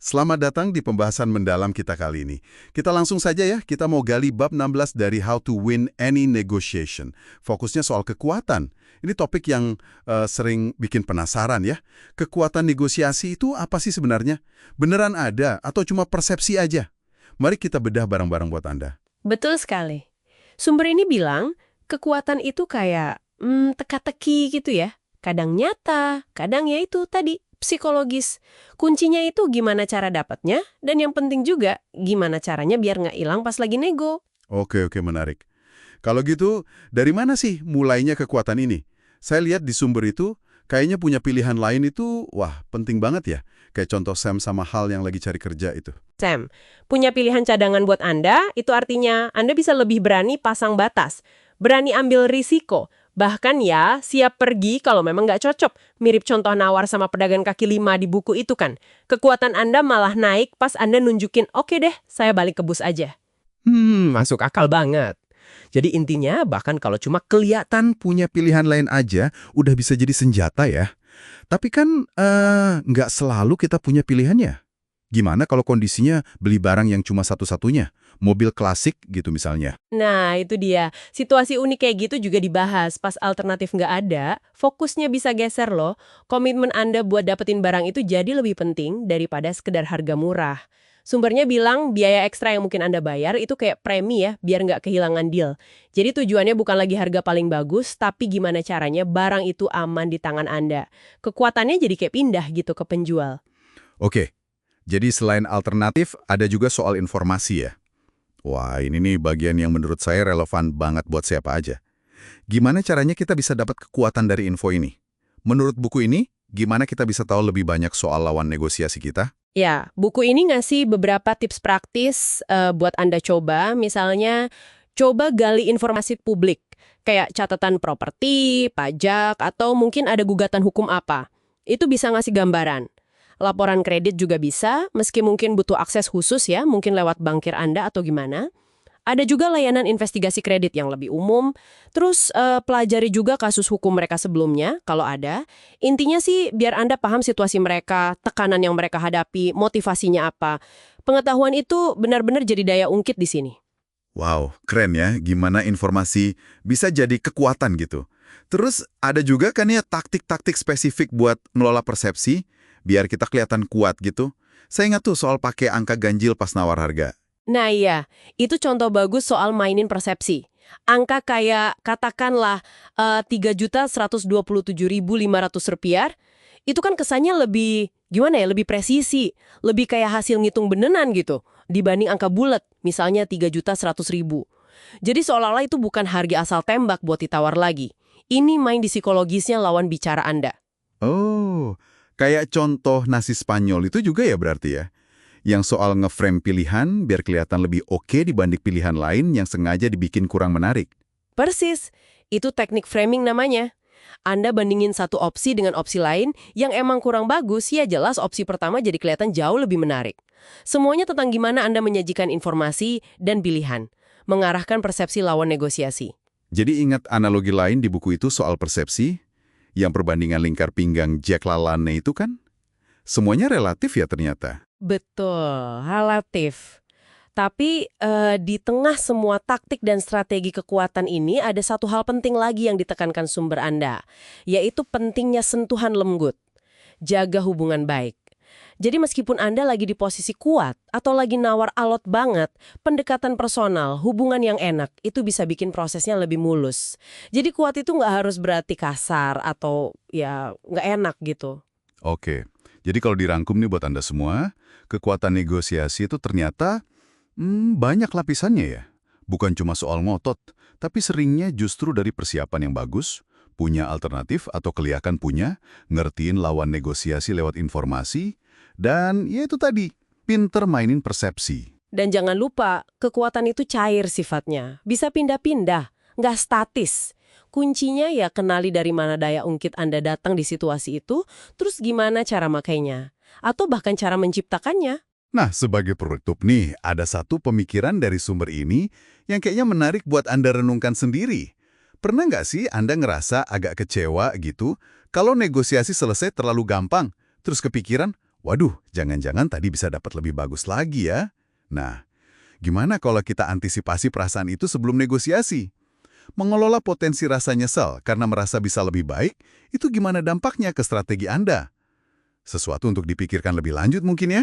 Selamat datang di pembahasan mendalam kita kali ini. Kita langsung saja ya, kita mau gali bab 16 dari How to Win Any Negotiation. Fokusnya soal kekuatan. Ini topik yang sering bikin penasaran ya. Kekuatan negosiasi itu apa sih sebenarnya? Beneran ada atau cuma persepsi aja? Mari kita bedah bareng-bareng buat Anda. Betul sekali. Sumber ini bilang, kekuatan itu kayak teka-teki gitu ya. Kadang nyata, kadang ya itu tadi, psikologis. Kuncinya itu gimana cara dapatnya, dan yang penting juga, gimana caranya biar nggak hilang pas lagi nego. Oke, menarik. Kalau gitu, dari mana sih mulainya kekuatan ini? Saya lihat di sumber itu, kayaknya punya pilihan lain itu, wah, penting banget ya. Kayak contoh Sam sama Hal yang lagi cari kerja itu. Sam, punya pilihan cadangan buat Anda, itu artinya Anda bisa lebih berani pasang batas, berani ambil risiko, bahkan ya siap pergi kalau memang nggak cocok. Mirip contoh nawar sama pedagang kaki lima di buku itu kan. Kekuatan Anda malah naik pas Anda nunjukin, oke deh, saya balik ke bus aja. Masuk akal banget. Jadi intinya bahkan kalau cuma kelihatan Punya pilihan lain aja, udah bisa jadi senjata ya. Tapi kan nggak selalu kita punya pilihannya. Gimana kalau kondisinya beli barang yang cuma satu-satunya? Mobil klasik gitu misalnya. Nah, itu dia. Situasi unik kayak gitu juga dibahas. Pas alternatif nggak ada, fokusnya bisa geser loh. Komitmen Anda buat dapetin barang itu jadi lebih penting daripada sekedar harga murah. Sumbernya bilang biaya ekstra yang mungkin Anda bayar itu kayak premi ya, biar nggak kehilangan deal. Jadi tujuannya bukan lagi harga paling bagus, tapi gimana caranya barang itu aman di tangan Anda. Kekuatannya jadi kayak pindah gitu ke penjual. Oke, jadi selain alternatif, ada juga soal informasi ya. Wah, ini nih bagian yang menurut saya relevan banget buat siapa aja. Gimana caranya kita bisa dapat kekuatan dari info ini? Menurut buku ini, gimana kita bisa tahu lebih banyak soal lawan negosiasi kita? Ya, buku ini ngasih beberapa tips praktis buat Anda coba. Misalnya, coba gali informasi publik, kayak catatan properti, pajak, atau mungkin ada gugatan hukum apa. Itu bisa ngasih gambaran. Laporan kredit juga bisa, meski mungkin butuh akses khusus ya, mungkin lewat bankir Anda atau gimana. Ada juga layanan investigasi kredit yang lebih umum. Terus pelajari juga kasus hukum mereka sebelumnya, kalau ada. Intinya sih biar Anda paham situasi mereka, tekanan yang mereka hadapi, motivasinya apa. Pengetahuan itu benar-benar jadi daya ungkit di sini. Wow, keren ya, gimana informasi bisa jadi kekuatan gitu. Terus ada juga kan ya taktik-taktik spesifik buat ngelola persepsi, biar kita kelihatan kuat gitu. Saya ingat tuh soal pakai angka ganjil pas nawar harga. Nah iya, itu contoh bagus soal mainin persepsi. Angka kayak katakanlah 3.127.500 rupiah, itu kan kesannya lebih, gimana ya, lebih presisi, lebih kayak hasil ngitung beneran gitu, dibanding angka bulat, misalnya 3.100.000. Jadi seolah-olah itu bukan harga asal tembak buat ditawar lagi. Ini main di psikologisnya lawan bicara Anda. Oh, kayak contoh nasi Spanyol itu juga ya berarti ya? Yang soal nge-frame pilihan biar kelihatan lebih oke dibanding pilihan lain yang sengaja dibikin kurang menarik. Persis, itu teknik framing namanya. Anda bandingin satu opsi dengan opsi lain yang emang kurang bagus, ya jelas opsi pertama jadi kelihatan jauh lebih menarik. Semuanya tentang gimana Anda menyajikan informasi dan pilihan, mengarahkan persepsi lawan negosiasi. Jadi ingat analogi lain di buku itu soal persepsi, yang perbandingan lingkar pinggang Jack LaLanne itu kan? Semuanya relatif ya ternyata. Betul, relatif. Tapi di tengah semua taktik dan strategi kekuatan ini ada satu hal penting lagi yang ditekankan sumber Anda, yaitu pentingnya sentuhan lembut. Jaga hubungan baik. Jadi meskipun Anda lagi di posisi kuat atau lagi nawar alot banget, pendekatan personal, hubungan yang enak, itu bisa bikin prosesnya lebih mulus. Jadi kuat itu nggak harus berarti kasar atau ya nggak enak gitu. Oke, jadi kalau dirangkum nih buat Anda semua, kekuatan negosiasi itu ternyata banyak lapisannya ya. Bukan cuma soal ngotot, tapi seringnya justru dari persiapan yang bagus, punya alternatif atau kelihatan punya, ngertiin lawan negosiasi lewat informasi, dan ya itu tadi, pinter mainin persepsi. Dan jangan lupa, kekuatan itu cair sifatnya. Bisa pindah-pindah, nggak statis. Kuncinya ya kenali dari mana daya ungkit Anda datang di situasi itu, terus gimana cara makainya. Atau bahkan cara menciptakannya. Nah, sebagai penutup nih, ada satu pemikiran dari sumber ini yang kayaknya menarik buat Anda renungkan sendiri. Pernah nggak sih Anda ngerasa agak kecewa gitu kalau negosiasi selesai terlalu gampang, terus kepikiran, waduh, jangan-jangan tadi bisa dapat lebih bagus lagi ya. Nah, gimana kalau kita antisipasi perasaan itu sebelum negosiasi? Mengelola potensi rasa nyesal karena merasa bisa lebih baik, itu gimana dampaknya ke strategi Anda? Sesuatu untuk dipikirkan lebih lanjut mungkin ya?